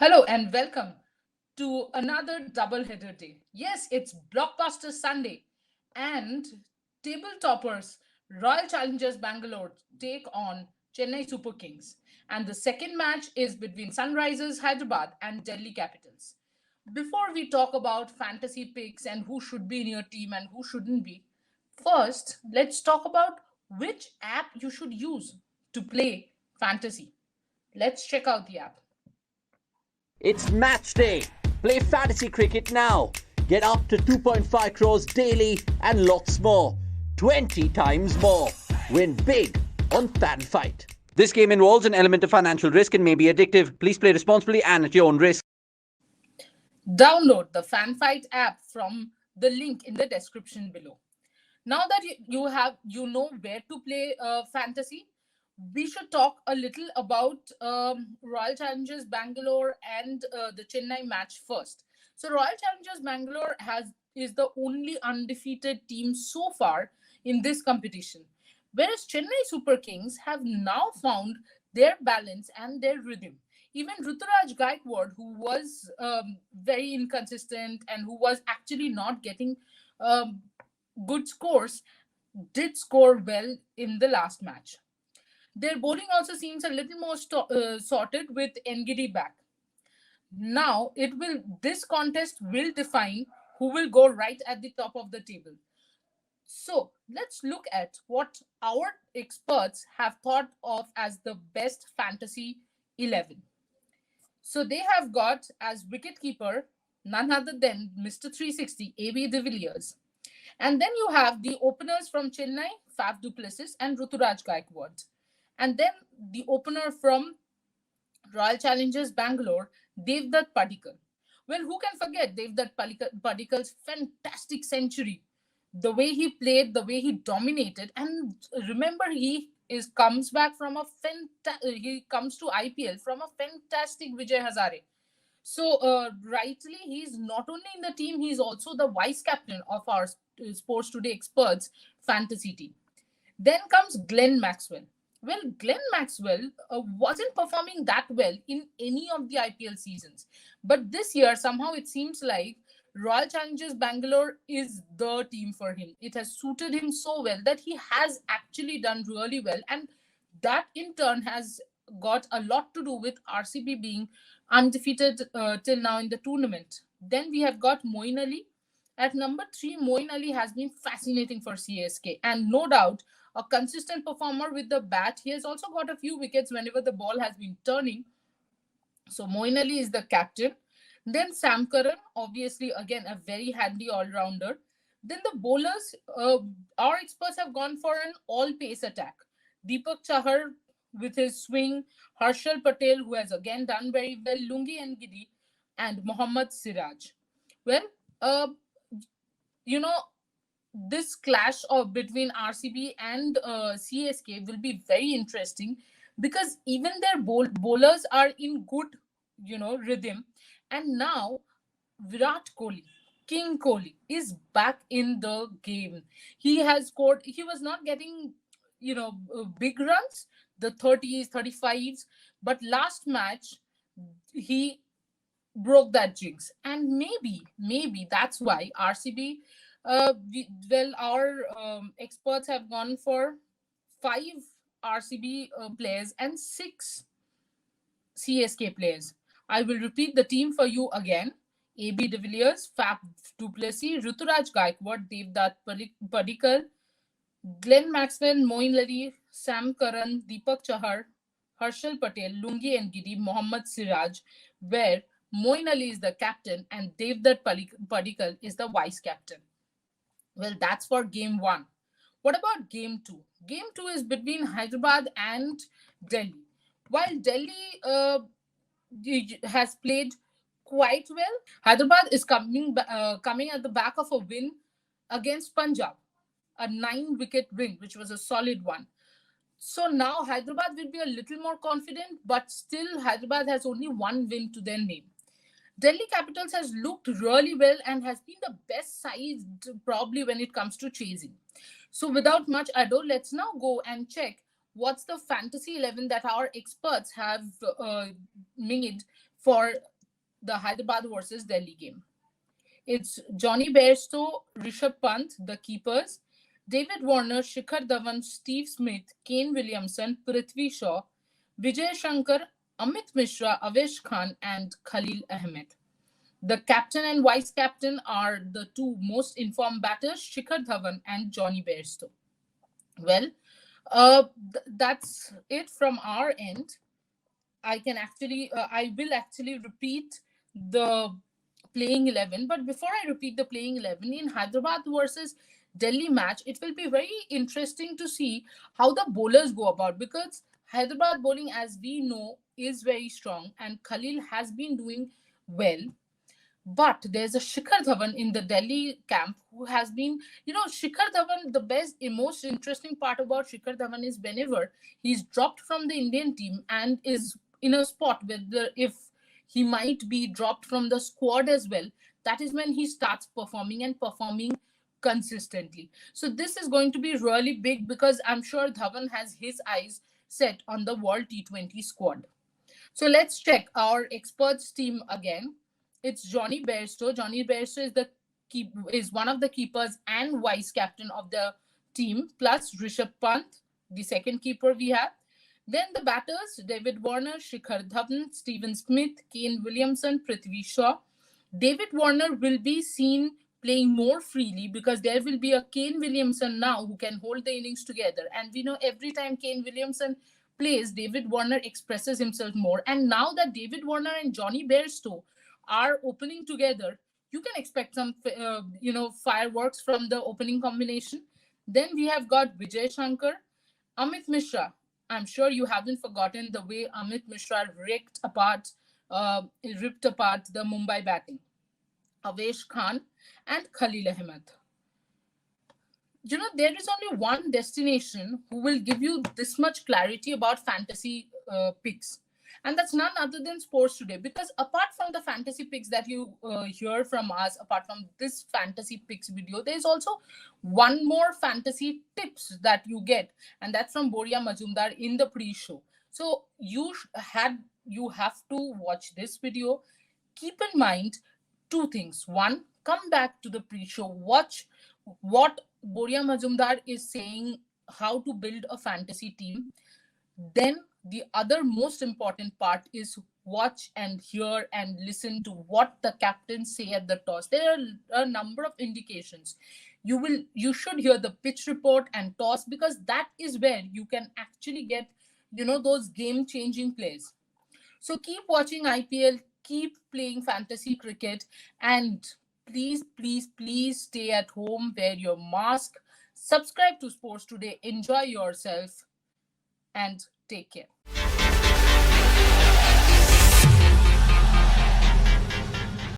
Hello and welcome to another double header day. Yes, it's Blockbuster Sunday and table toppers Royal Challengers Bangalore take on Chennai Super Kings. And the second match is between Sunrisers Hyderabad and Delhi Capitals. Before we talk about fantasy picks and who should be in your team and who shouldn't be, first let's talk about which app you should use to play fantasy. Let's check out the app. It's match day. Play fantasy cricket now. Get up to 2.5 crores daily and lots more. 20 times more. Win big on Fan Fight. This game involves an element of financial risk and may be addictive. Please play responsibly and at your own risk. Download the FanFight app from the link in the description below. Now that you know where to play fantasy, we should talk a little about Royal Challengers Bangalore and the Chennai match first. So Royal Challengers Bangalore is the only undefeated team so far in this competition, whereas Chennai Super Kings have now found their balance and their rhythm. Even Ruturaj Gaikwad, who was very inconsistent and who was actually not getting um, good scores, did score well in the last match. Their bowling also seems a little more sorted with Ngidi back. Now this contest will define who will go right at the top of the table. So let's look at what our experts have thought of as the best fantasy 11. So they have got as wicketkeeper none other than Mr. 360 AB de Villiers. And then you have the openers from Chennai, Faf du Plessis and Ruturaj Gaikwad. And then the opener from Royal Challengers Bangalore, Devdutt Padikkal. Well, who can forget Devdutt Padikkal's fantastic century? The way he played, the way he dominated, and remember, he comes to IPL from a fantastic Vijay Hazare. So, rightly, he's not only in the team, he's also the vice captain of our Sports Today Experts fantasy team. Then comes Glenn Maxwell. Well, Glenn Maxwell wasn't performing that well in any of the IPL seasons. But this year, somehow it seems like Royal Challengers Bangalore is the team for him. It has suited him so well that he has actually done really well. And that in turn has got a lot to do with RCB being undefeated till now in the tournament. Then we have got Moen Ali. At number 3, Moen Ali has been fascinating for CSK. And no doubt, a consistent performer with the bat. He has also got a few wickets whenever the ball has been turning. So Moen Ali is the captain. Then Sam Curran, obviously, again, a very handy all-rounder. Then the bowlers, our experts have gone for an all-pace attack. Deepak Chahar with his swing, Harshal Patel, who has again done very well, Lungi Ngidi, and Mohammad Siraj. Well, you know, this clash of between RCB and CSK will be very interesting because even their bowlers are in good, rhythm. And now Virat Kohli, King Kohli, is back in the game. He has scored. He was not getting, big runs, the 30s, 35s, but last match he broke that jinx, and maybe that's why RCB our experts have gone for 5 RCB players and 6 CSK players. I will repeat the team for you again. AB de Villiers, Faf du Plessis, Ruturaj Gaikwad, Devdutt Padikkal, Glenn Maxwell, Moeen Ali, Sam Curran, Deepak Chahar, Harshal Patel, Lungi Ngidi, Mohammad Siraj, where Moeen Ali is the captain and Devdutt Padikkal is the vice captain. Well, that's for game 1. What about game 2? Game 2 is between Hyderabad and Delhi. While Delhi has played quite well, Hyderabad is coming at the back of a win against Punjab, a 9-wicket win, which was a solid one. So now Hyderabad will be a little more confident, but still Hyderabad has only one win to their name. Delhi Capitals has looked really well and has been the best side probably when it comes to chasing. So without much ado, let's now go and check what's the fantasy 11 that our experts have made for the Hyderabad versus Delhi game. It's Johnny Bairstow, Rishabh Pant, the keepers, David Warner, Shikhar Dhawan, Steve Smith, Kane Williamson, Prithvi Shaw, Vijay Shankar, Amit Mishra, Avesh Khan, and Khalil Ahmed. The captain and vice captain are the two most informed batters, Shikhar Dhawan and Johnny Bairstow. Well, that's it from our end. I will actually repeat the playing 11. But before I repeat the playing 11 in Hyderabad versus Delhi match, it will be very interesting to see how the bowlers go about, because Hyderabad bowling, as we know, is very strong and Khalil has been doing well. But there's a Shikhar Dhawan in the Delhi camp who has been, Shikhar Dhawan, the most interesting part about Shikhar Dhawan is whenever he's dropped from the Indian team and is in a spot where if he might be dropped from the squad as well, that is when he starts performing and performing consistently. So this is going to be really big because I'm sure Dhawan has his eyes set on the World T20 squad. So let's check our experts team again. It's Johnny Bairstow. Johnny Bairstow is one of the keepers and vice captain of the team, plus Rishabh Pant, the second keeper we have. Then the batters, David Warner, Shikhar Dhawan, Stephen Smith, Kane Williamson, Prithvi Shaw. David Warner will be seen playing more freely because there will be a Kane Williamson now who can hold the innings together. And we know every time Kane Williamson plays, David Warner expresses himself more. And now that David Warner and Johnny Bairstow are opening together, you can expect some, fireworks from the opening combination. Then we have got Vijay Shankar, Amit Mishra. I'm sure you haven't forgotten the way Amit Mishra ripped apart the Mumbai batting. Avesh Khan and Khalil Ahmed. There is only one destination who will give you this much clarity about fantasy picks, and that's none other than Sports Today. Because apart from the fantasy picks that you hear from us, apart from this fantasy picks video, there's also one more fantasy tips that you get, and that's from Boria Majumdar in the pre-show. So you have to watch this video. Keep in mind two things. One, come back to the pre-show, watch what Boria Majumdar is saying, how to build a fantasy team. Then the other most important part is watch and hear and listen to what the captains say at the toss. There are a number of indications. You should hear the pitch report and toss, because that is where you can actually get those game changing plays. So keep watching IPL, keep playing fantasy cricket, and please, please, please stay at home, wear your mask, subscribe to Sports Today, enjoy yourself, and take care.